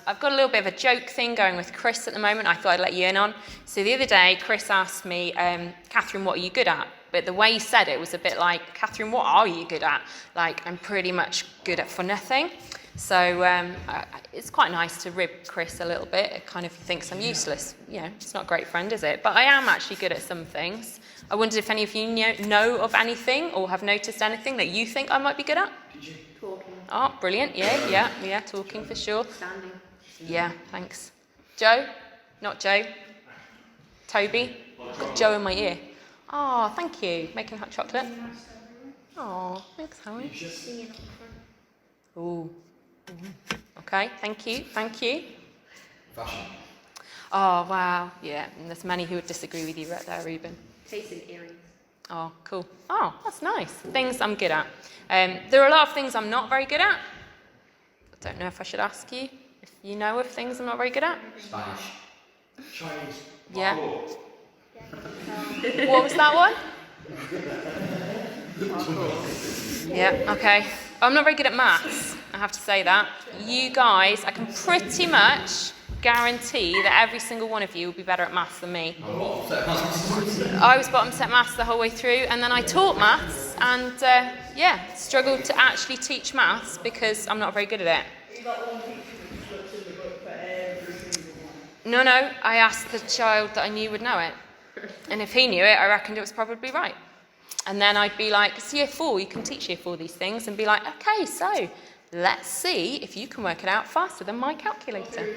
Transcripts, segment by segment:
I've got a little bit of a joke thing going with Chris at the moment. I thought I'd let you in on. So the other day, Chris asked me, Katherine, what are you good at? But the way he said it was a bit like, Katherine, what are you good at? Like, I'm pretty much good at for nothing. So it's quite nice to rib Chris a little bit. It kind of thinks I'm useless. You know, it's not a great friend, is it? But I am actually good at some things. I wondered if any of you know of anything or have noticed anything that you think I might be good at? Talking. Oh, brilliant. Yeah, talking for sure. Standing. Yeah, thanks. Joe? Not Joe. Toby? Got Joe in my ear. Oh, thank you. Making hot chocolate. Oh, thanks, Harry. Ooh. Okay, thank you. Fashion. Oh, wow. Yeah, and there's many who would disagree with you right there, Ruben. Tasting earrings. Oh, cool. Oh, that's nice. Things I'm good at. There are a lot of things I'm not very good at. I don't know if I should ask you if you know of things I'm not very good at. Spanish. Chinese. Yeah. Marble. What was that one? Yeah, okay. I'm not very good at maths, I have to say that. You guys, I can pretty much guarantee that every single one of you will be better at maths than me. I was bottom set maths the whole way through, and then I taught maths, and struggled to actually teach maths because I'm not very good at it. You got one teacher which looks in the book for every single one. No, I asked the child that I knew would know it. And if he knew it, I reckoned it was probably right. And then I'd be like, it's year 4, you can teach year 4 these things, and be like, okay, so let's see if you can work it out faster than my calculator.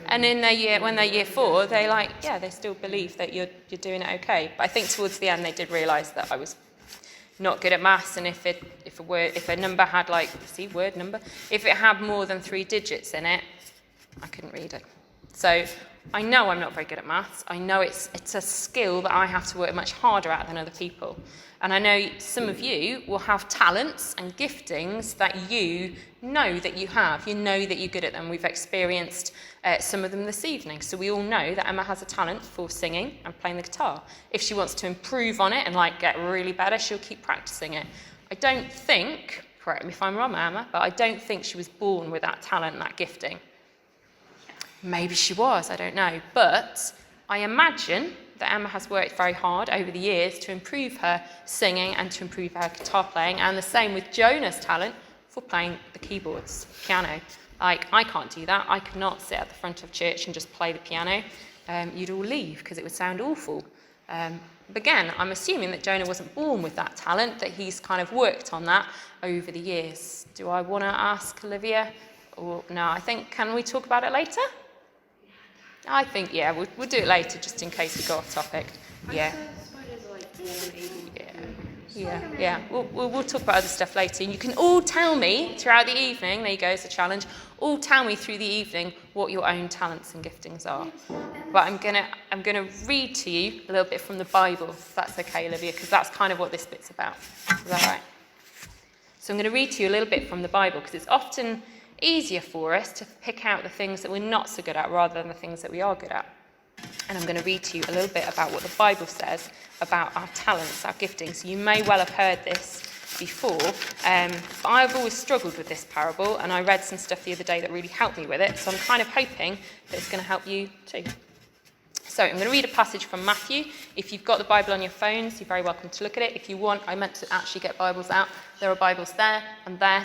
And in when they're year 4, they still believe that you're doing it okay. But I think towards the end they did realise that I was not good at maths, and if a number had if it had more than 3 digits in it, I couldn't read it. So I know I'm not very good at maths. I know it's a skill that I have to work much harder at than other people. And I know some of you will have talents and giftings that you know that you have. You know that you're good at them. We've experienced some of them this evening. So we all know that Emma has a talent for singing and playing the guitar. If she wants to improve on it and get really better, she'll keep practicing it. I don't think, correct me if I'm wrong, Emma, but I don't think she was born with that talent and that gifting. Maybe she was, I don't know. But I imagine that Emma has worked very hard over the years to improve her singing and to improve her guitar playing, and the same with Jonah's talent for playing the keyboards, piano. I can't do that. I could not sit at the front of church and just play the piano. You'd all leave because it would sound awful. But again, I'm assuming that Jonah wasn't born with that talent, that he's kind of worked on that over the years. Do I want to ask Olivia? Or no, I think, can we talk about it later? I think, we'll do it later, just in case we go off topic. Yeah. Yeah. We'll talk about other stuff later. And you can all tell me throughout the evening, there you go, it's a challenge, all tell me through the evening what your own talents and giftings are. But I'm gonna read to you a little bit from the Bible, if that's okay, Olivia, because that's kind of what this bit's about. Is that right? So I'm going to read to you a little bit from the Bible, because it's often easier for us to pick out the things that we're not so good at rather than the things that we are good at. And I'm going to read to you a little bit about what the Bible says about our talents, our giftings. You may well have heard this before, but I've always struggled with this parable, and I read some stuff the other day that really helped me with it, so I'm kind of hoping that it's going to help you too. So I'm going to read a passage from Matthew. If you've got the Bible on your phones, you're very welcome to look at it. If you want, I meant to actually get Bibles out. There are Bibles there and there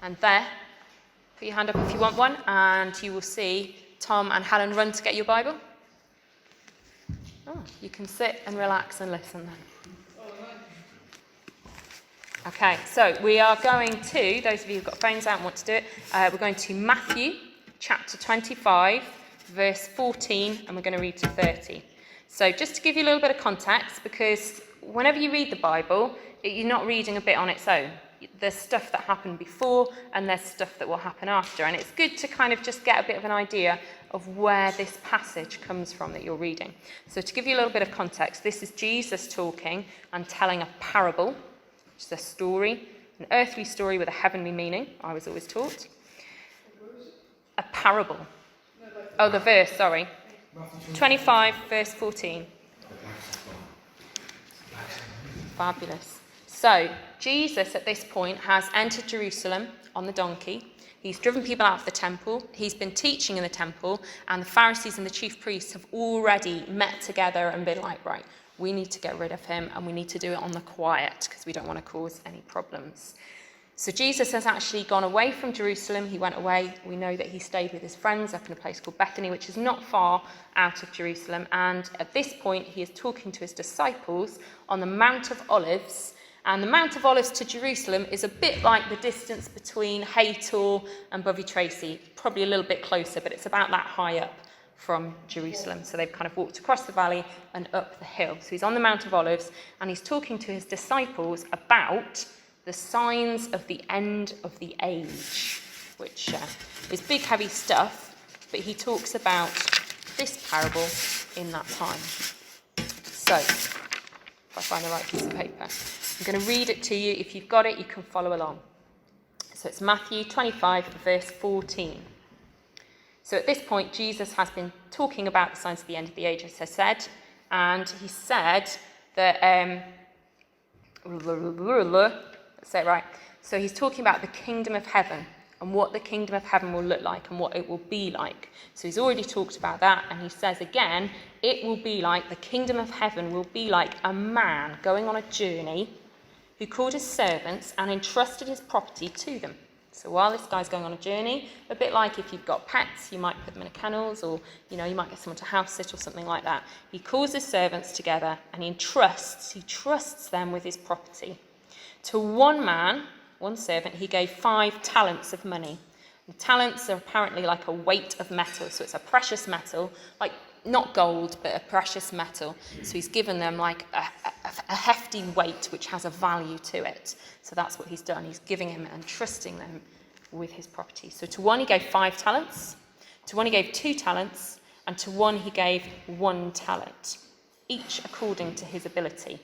and there. Put your hand up if you want one, and you will see Tom and Helen run to get your Bible. Oh, you can sit and relax and listen then. Okay, so we are going to, those of you who've got phones out and want to do it, we're going to Matthew chapter 25, verse 14, and we're going to read to 30. So just to give you a little bit of context, because whenever you read the Bible, you're not reading a bit on its own. There's stuff that happened before and there's stuff that will happen after. And it's good to kind of just get a bit of an idea of where this passage comes from that you're reading. So to give you a little bit of context, this is Jesus talking and telling a parable, which is a story, an earthly story with a heavenly meaning, I was always taught. A parable. Oh, the verse, sorry. 25, verse 14. Fabulous. So, Jesus at this point has entered Jerusalem on the donkey. He's driven people out of the temple. He's been teaching in the temple. And the Pharisees and the chief priests have already met together and been like, right, we need to get rid of him and we need to do it on the quiet because we don't want to cause any problems. So Jesus has actually gone away from Jerusalem. He went away. We know that he stayed with his friends up in a place called Bethany, which is not far out of Jerusalem. And at this point, he is talking to his disciples on the Mount of Olives. And the Mount of Olives to Jerusalem is a bit like the distance between Haytor and Bovey Tracy, probably a little bit closer, but it's about that high up from Jerusalem. So they've kind of walked across the valley and up the hill. So he's on the Mount of Olives and he's talking to his disciples about the signs of the end of the age, which is big, heavy stuff, but he talks about this parable in that time. So, if I find the right piece of paper, I'm going to read it to you. If you've got it, you can follow along. So it's Matthew 25, verse 14. So at this point, Jesus has been talking about the signs of the end of the age, as I said, and he said that... Let's say it right. So he's talking about the kingdom of heaven and what the kingdom of heaven will look like and what it will be like. So he's already talked about that, and he says again, it will be like, the kingdom of heaven will be like a man going on a journey who called his servants and entrusted his property to them. So while this guy's going on a journey, a bit like if you've got pets, you might put them in a kennels, or you might get someone to house sit or something like that. He calls his servants together and he trusts them with his property. To one man, one servant, he gave 5 talents of money. And talents are apparently like a weight of metal, so it's a precious metal, like not gold, but a precious metal. So he's given them like a hefty weight which has a value to it. So that's what he's done. He's giving him and trusting them with his property. So to one he gave 5 talents, to one he gave 2 talents, and to one he gave 1 talent, each according to his ability.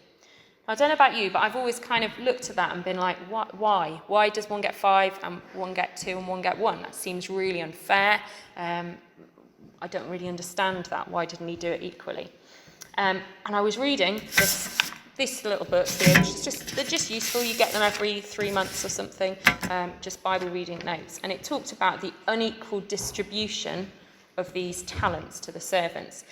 I don't know about you, but I've always kind of looked at that and been like, why? Why does one get 5 and one get 2 and one get 1? That seems really unfair. I don't really understand that. Why didn't he do it equally? And I was reading this little book here, they're just useful. You get them every 3 months or something, just Bible reading notes. And it talked about the unequal distribution of these talents to the servants.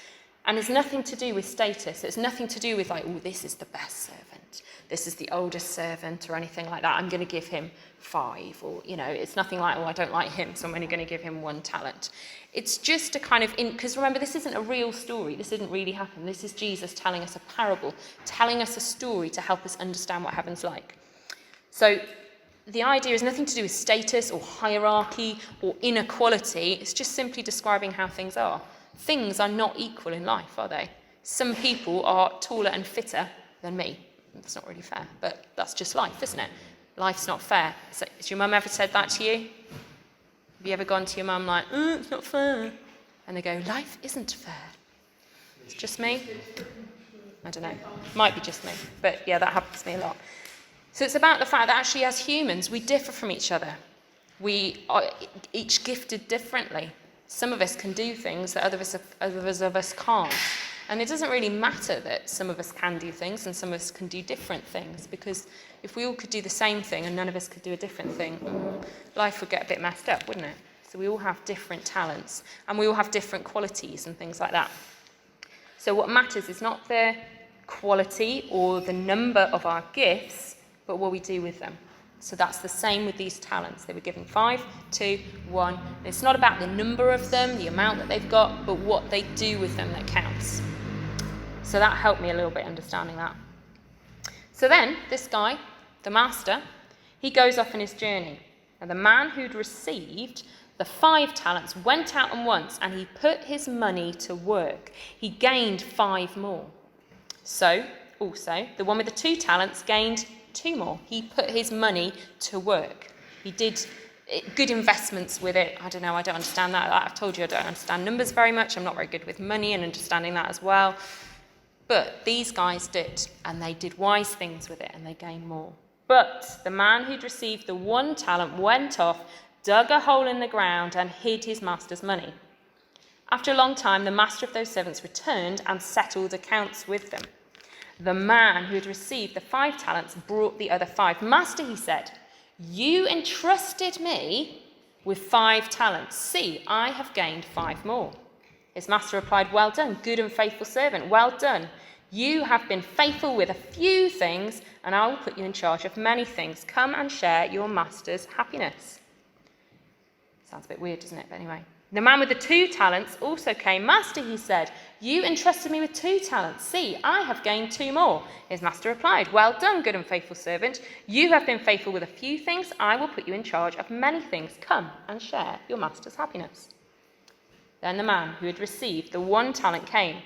And it's nothing to do with status. It's nothing to do with like, oh, this is the best servant. This is the oldest servant or anything like that. I'm going to give him 5 or, it's nothing like, oh, I don't like him, so I'm only going to give him 1 talent. It's just a kind of, because remember, this isn't a real story. This didn't really happen. This is Jesus telling us a parable, telling us a story to help us understand what heaven's like. So the idea is nothing to do with status or hierarchy or inequality. It's just simply describing how things are. Things are not equal in life, are they? Some people are taller and fitter than me. It's not really fair, but that's just life, isn't it? Life's not fair. So, has your mum ever said that to you? Have you ever gone to your mum like, it's not fair? And they go, life isn't fair. It's just me? I don't know. Might be just me. But yeah, that happens to me a lot. So it's about the fact that actually as humans, we differ from each other. We are each gifted differently. Some of us can do things that others of us can't. And it doesn't really matter that some of us can do things and some of us can do different things, because if we all could do the same thing and none of us could do a different thing, life would get a bit messed up, wouldn't it? So we all have different talents and we all have different qualities and things like that. So what matters is not the quality or the number of our gifts, but what we do with them. So that's the same with these talents. They were given 5, 2, 1. It's not about the number of them, the amount that they've got, but what they do with them that counts. So that helped me a little bit understanding that. So then, this guy, the master, he goes off on his journey. And the man who'd received the 5 talents went out at once and he put his money to work. He gained 5 more. So, also, the one with the 2 talents gained 2 more. He put his money to work. He did good investments with it. I don't know, I don't understand that. I've told you I don't understand numbers very much. I'm not very good with money and understanding that as well. But these guys did, and they did wise things with it, and they gained more. But the man who'd received the 1 talent went off, dug a hole in the ground, and hid his master's money. After a long time, the master of those servants returned and settled accounts with them. The man who had received the 5 talents brought the other 5. Master, he said, you entrusted me with 5 talents. See, I have gained 5 more. His master replied, well done, good and faithful servant. Well done. You have been faithful with a few things, and I will put you in charge of many things. Come and share your master's happiness. Sounds a bit weird, doesn't it? But anyway. The man with the 2 talents also came. Master, he said, you entrusted me with 2 talents. See, I have gained 2 more. His master replied, well done, good and faithful servant. You have been faithful with a few things. I will put you in charge of many things. Come and share your master's happiness. Then the man who had received the 1 talent came.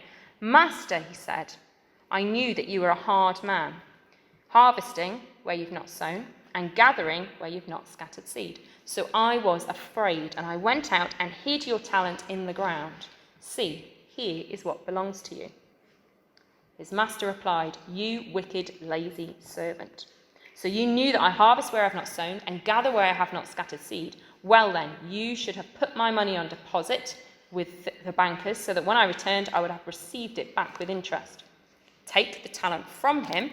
Master, he said, I knew that you were a hard man, harvesting where you've not sown and gathering where you've not scattered seed. So I was afraid, and I went out and hid your talent in the ground. See, here is what belongs to you. His master replied, you wicked, lazy servant. So you knew that I harvest where I have not sown and gather where I have not scattered seed. Well then, you should have put my money on deposit with the bankers, so that when I returned, I would have received it back with interest. Take the talent from him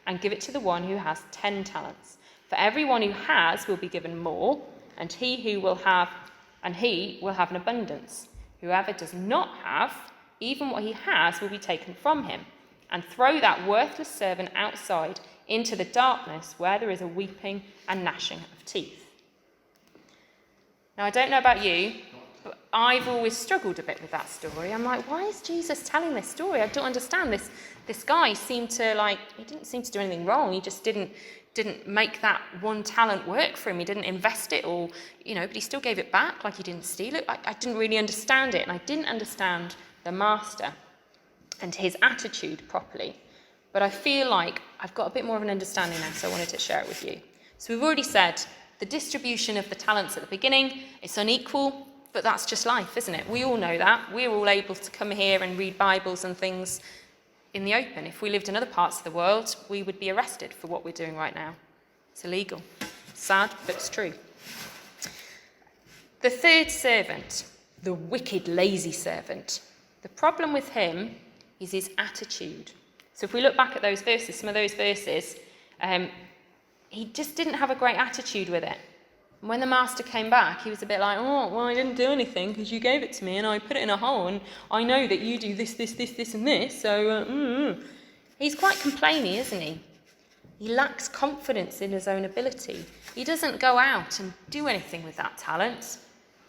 and give it to the one who has 10 talents. For everyone who has will be given more, and he will have an abundance. Whoever does not have, even what he has will be taken from him. And throw that worthless servant outside into the darkness where there is a weeping and gnashing of teeth. Now, I don't know about you, but I've always struggled a bit with that story. I'm like, why is Jesus telling this story? I don't understand. This guy seemed to, he didn't seem to do anything wrong. He just didn't make that 1 talent work for him. He didn't invest it all, but he still gave it back, like he didn't steal it. I didn't really understand it, and I didn't understand the master and his attitude properly. But I feel like I've got a bit more of an understanding now, so I wanted to share it with you. So we've already said the distribution of the talents at the beginning, it's unequal, but that's just life, isn't it? We all know that. We're all able to come here and read Bibles and things in the open. If we lived in other parts of the world, we would be arrested for what we're doing right now. It's illegal. Sad, but it's true. The 3rd servant, the wicked, lazy servant. The problem with him is his attitude. So if we look back at those verses, some of those verses, he just didn't have a great attitude with it. When the master came back, he was a bit like, oh, well, I didn't do anything because you gave it to me and I put it in a hole and I know that you do this, this, this, this and this, so He's quite complainy, isn't he? He lacks confidence in his own ability. He doesn't go out and do anything with that talent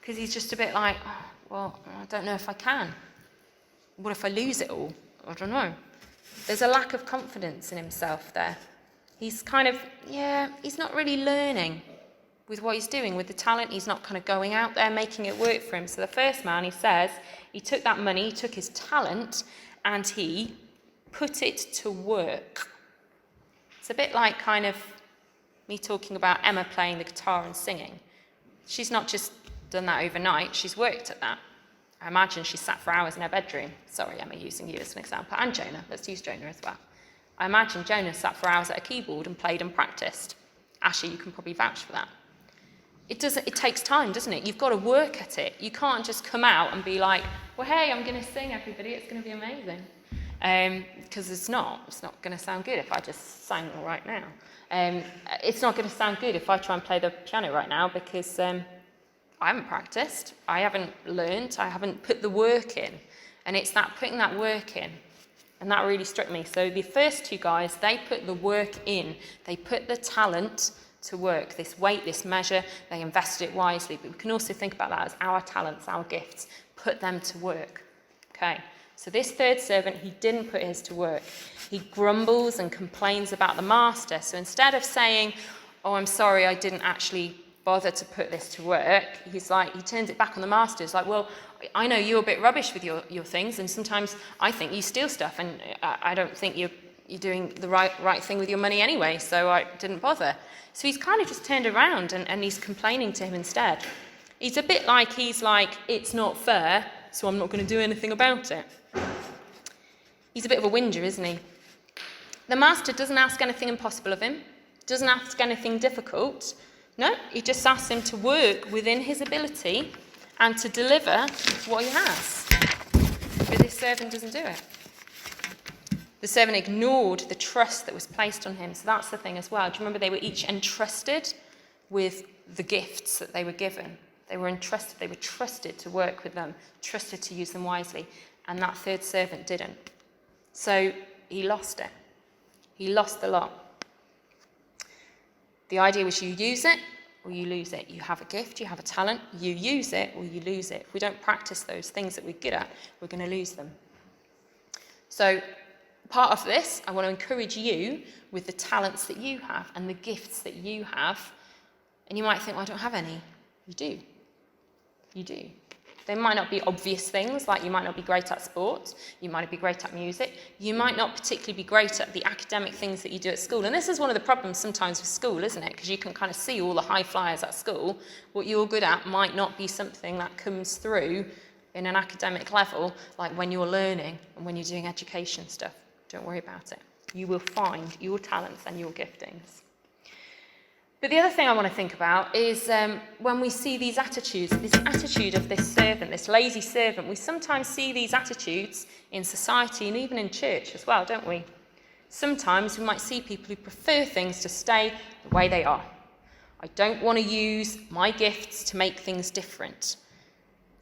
because he's just a bit like, oh, well, I don't know if I can. What if I lose it all? I don't know. There's a lack of confidence in himself there. He's kind of, he's not really learning with what he's doing with the talent. He's not kind of going out there making it work for him. So the first man, he says, he took that money, he took his talent, and he put it to work. It's a bit like kind of me talking about Emma playing the guitar and singing. She's not just done that overnight, she's worked at that. I imagine she sat for hours in her bedroom. Sorry, Emma, using you as an example. And Jonah, let's use Jonah as well. I imagine Jonah sat for hours at a keyboard and played and practiced. Ashley, you can probably vouch for that. It takes time, doesn't it? You've got to work at it. You can't just come out and be like, well, hey, I'm going to sing, everybody. It's going to be amazing. Because it's not going to sound good if I just sang all right now. It's not going to sound good if I try and play the piano right now because I haven't practiced. I haven't learned. I haven't put the work in. And it's that putting that work in. And that really struck me. So the first 2 guys, they put the work in. They put the talent to work, this weight, this measure, they invested it wisely. But we can also think about that as our talents, our gifts, put them to work. Okay, so this 3rd servant, he didn't put his to work. He grumbles and complains about the master. So instead of saying, oh, I'm sorry, I didn't actually bother to put this to work, he turns it back on the master. It's like, well, I know you're a bit rubbish with your things, and sometimes I think you steal stuff, and I don't think you're doing the right thing with your money anyway, so I didn't bother. So he's kind of just turned around and he's complaining to him instead. He's a bit like, it's not fair, so I'm not going to do anything about it. He's a bit of a whinger, isn't he? The master doesn't ask anything impossible of him, doesn't ask anything difficult. No, he just asks him to work within his ability and to deliver what he has. But this servant doesn't do it. The servant ignored the trust that was placed on him. So that's the thing as well. Do you remember they were each entrusted with the gifts that they were given? They were entrusted, they were trusted to work with them, trusted to use them wisely. And that third servant didn't. So he lost it. He lost the lot. The idea was you use it or you lose it. You have a gift, you have a talent, you use it or you lose it. If we don't practice those things that we're good at, we're going to lose them. So part of this, I want to encourage you with the talents that you have and the gifts that you have. And you might think, well, I don't have any. You do. You do. They might not be obvious things, like you might not be great at sport, you might not be great at music, you might not particularly be great at the academic things that you do at school. And this is one of the problems sometimes with school, isn't it? Because you can kind of see all the high flyers at school. What you're good at might not be something that comes through in an academic level, like when you're learning and when you're doing education stuff. Don't worry about it. You will find your talents and your giftings. But the other thing I want to think about is when we see these attitudes, this attitude of this servant, this lazy servant, we sometimes see these attitudes in society and even in church as well, don't we? Sometimes we might see people who prefer things to stay the way they are. I don't want to use my gifts to make things different.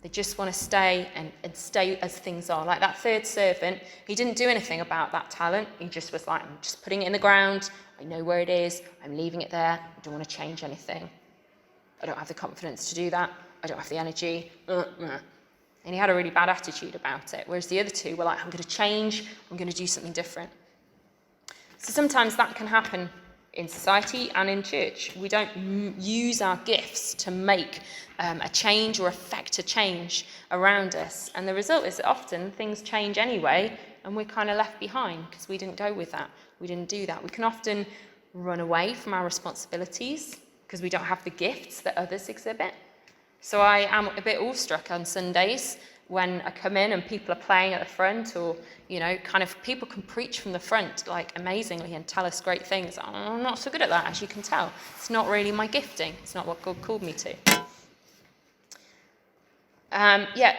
They just want to stay and stay as things are. Like that third servant, he didn't do anything about that talent. He just was like, I'm just putting it in the ground. I know where it is. I'm leaving it there. I don't want to change anything. I don't have the confidence to do that. I don't have the energy. And he had a really bad attitude about it. Whereas the other two were like, I'm going to change. I'm going to do something different. So sometimes that can happen in society and in church. We don't use our gifts to make a change or affect a change around us. And the result is that often things change anyway, and we're kind of left behind because we didn't go with that. We didn't do that. We can often run away from our responsibilities because we don't have the gifts that others exhibit. So I am a bit awestruck on Sundays when I come in and people are playing at the front, or, you know, kind of people can preach from the front, like, amazingly and tell us great things. I'm not so good at that, as you can tell. It's not really my gifting. It's not what God called me to.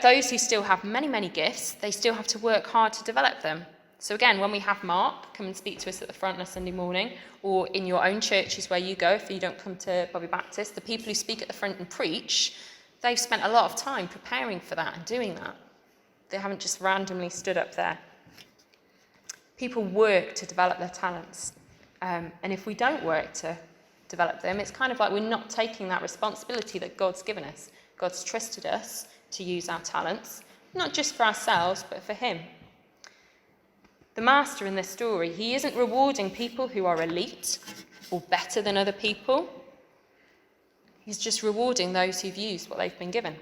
Those who still have many, many gifts, they still have to work hard to develop them. So again, when we have Mark come and speak to us at the front on a Sunday morning, or in your own churches where you go, if you don't come to Bovey Baptist, the people who speak at the front and preach, they've spent a lot of time preparing for that and doing that. They haven't just randomly stood up there. People work to develop their talents. And if we don't work to develop them, it's kind of like we're not taking that responsibility that God's given us. God's trusted us to use our talents, not just for ourselves, but for him. The master in this story, he isn't rewarding people who are elite or better than other people. He's just rewarding those who've used what they've been given.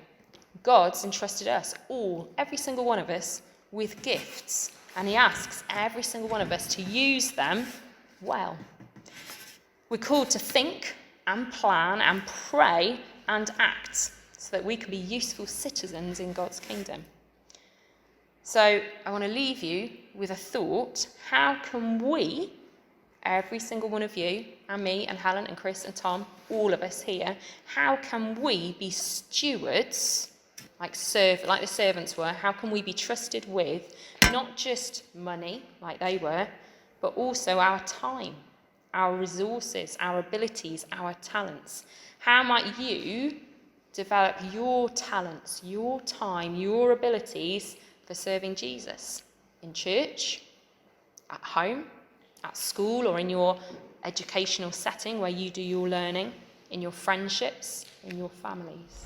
God's entrusted us all, every single one of us, with gifts. And he asks every single one of us to use them well. We're called to think and plan and pray and act so that we can be useful citizens in God's kingdom. So I want to leave you with a thought. How can we, every single one of you, and me and Helen and Chris and Tom, all of us here, how can we be stewards, like the servants were? How can we be trusted with not just money, like they were, but also our time, our resources, our abilities, our talents? How might you develop your talents, your time, your abilities for serving Jesus in church, at home, at school, or in your educational setting where you do your learning, in your friendships, in your families?